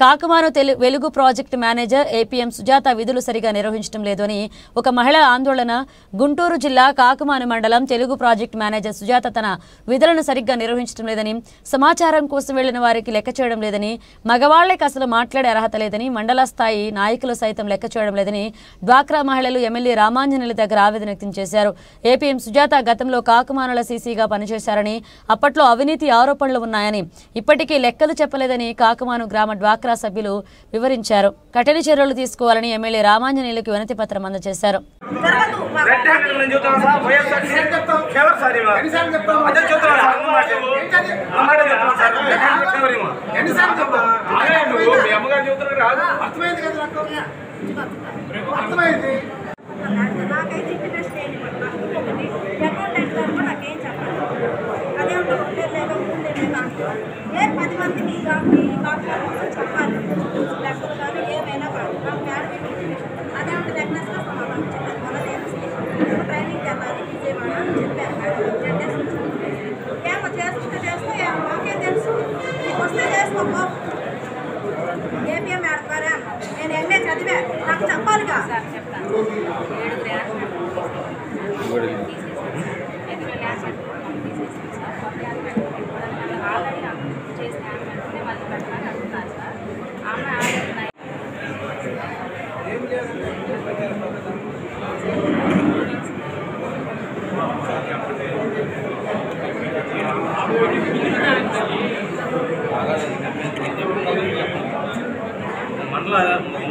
కాకుమాను వెలుగు project manager APM Sujatha విధులు సరిగా నిర్వహించడం లేదని ఒక మహిళ ఆందోళన. గుంటూరు జిల్లా కాకుమాను మండలం తెలుగు ప్రాజెక్టు మేనేజర్ సుజాత తన విధులను సరిగ్గా నిర్వహించడం లేదని, సమాచారం కోసం వెళ్లిన వారికి లెక్క చేయడం లేదని, మగవాళ్లకు అసలు మాట్లాడే అర్హత లేదని, మండల స్థాయి నాయకులు సైతం లెక్క చేయడం లేదని డ్వాక్రా మహిళలు ఎమ్మెల్యే రామాంజనేయుల దగ్గర ఆవేదన వ్యక్తం చేశారు. ఏపీఎం సుజాత గతంలో కాకుమానుల సీసీగా పనిచేశారని, అప్పట్లో అవినీతి ఆరోపణలు ఉన్నాయని, ఇప్పటికీ లెక్కలు చెప్పలేదని కాకుమాను గ్రామ డ్వాక్రా సభ్యులు వివరించారు. కఠిన చర్యలు తీసుకోవాలని ఎమ్మెల్యే రామాంజనేయులకు వినతి పత్రం అందజేశారు. ఏపీఎం ఆడతారా? నేను ఎంఏ చదివా, నాకు చెప్పాలిగా.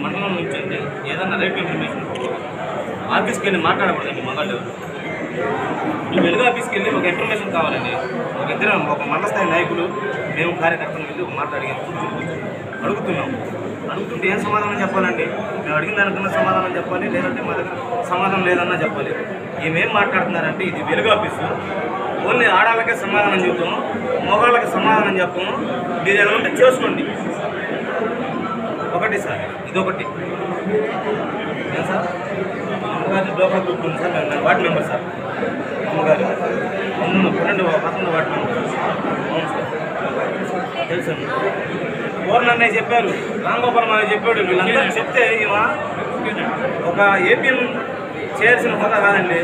మండలం నుంచి అండి ఏదన్నా రైట్ ఇన్ఫర్మేషన్ ఆఫీస్కి వెళ్ళి మాట్లాడకూడదండి. మగాళ్ళు ఈ వెలుగు ఆఫీస్కి వెళ్ళి ఒక ఇన్ఫర్మేషన్ కావాలండి. ఒక మండల స్థాయి నాయకులు మేము కార్యకర్తలు వెళ్ళి ఒక మాట్లాడి అడుగుతుంటే ఏం సమాధానం చెప్పాలండి? మేము అడిగిన దానికన్నా సమాధానం చెప్పాలి, లేదంటే మా దగ్గర సమాధానం లేదన్నా చెప్పాలి. ఏమేం మాట్లాడుతున్నారంటే ఇది వెలుగు ఆఫీసు, ఓన్లీ ఆడాళ్ళకే సమాధానం చెప్తాము, మగవాళ్ళకి సమాధానం చెప్పము. మీరు ఏదైనా ఉంటే చేసుకోండి. ఒకటి సార్, ఇదొకటి ఏం సార్, అమ్మగారి డోకా గ్రూప్ ఉంది సార్, నేను వార్డు మెంబర్ సార్. అమ్మగారు 12 వార్డు మెంబర్. అవును సార్, తెలుసు. పూర్ణన్నయ్య చెప్పారు, రాంగోపాలం అన్నయ్య చెప్పాడు. వీళ్ళందరూ చెప్తే ఇవా ఒక ఏపీఎం చేయాల్సిన హోదా కాదండి.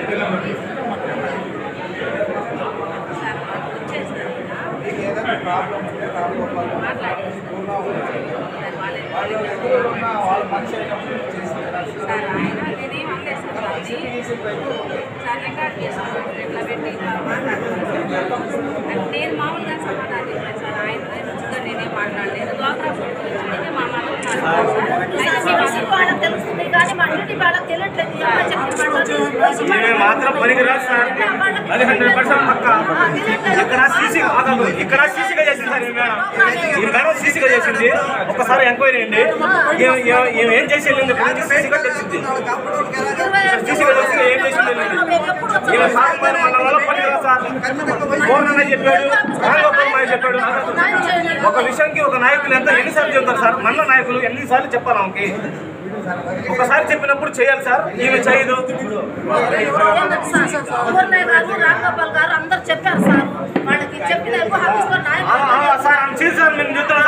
నేను మామూలుగా సమాధానం చెప్పాను సార్. ఆయన నేనే మాట్లాడలేదు. తెలుస్తుంది కానీ మండలి వాళ్ళకి తెలియట్లేదు. మాత్రం పనికిరాదు సార్, అది 100% పక్క. ఇక్కడ సీసీగా చేసింది సార్. ఈ మేడం సీసీగా చేసింది. ఒక్కసారి ఎంక్వైరీ అండి, ఏం చేసి వెళ్ళింది సీసీగా తెలిసింది. సీసీగా తెలిసింది ఏం చేసి వెళ్ళింది. ఈమె సాగుమారి మండలంలో పనికిరాదు సార్. పూర్ణన్నయ్య చెప్పాడు, రాంగోపాలమ్మ చెప్పాడు. ఒక విషయానికి ఒక నాయకులు ఎన్నిసార్లు చెప్తారు సార్? మండల నాయకులు ఎన్నిసార్లు చెప్పాలి ఆమెకి? ఒకసారి చెప్పినప్పుడు చేయాలి సార్. ఈమె చేయదు. రాంగోపాల్ గారు అందరు చెప్పారు సార్. వాళ్ళకి చెప్పిన సార్ మేము చెప్తాం.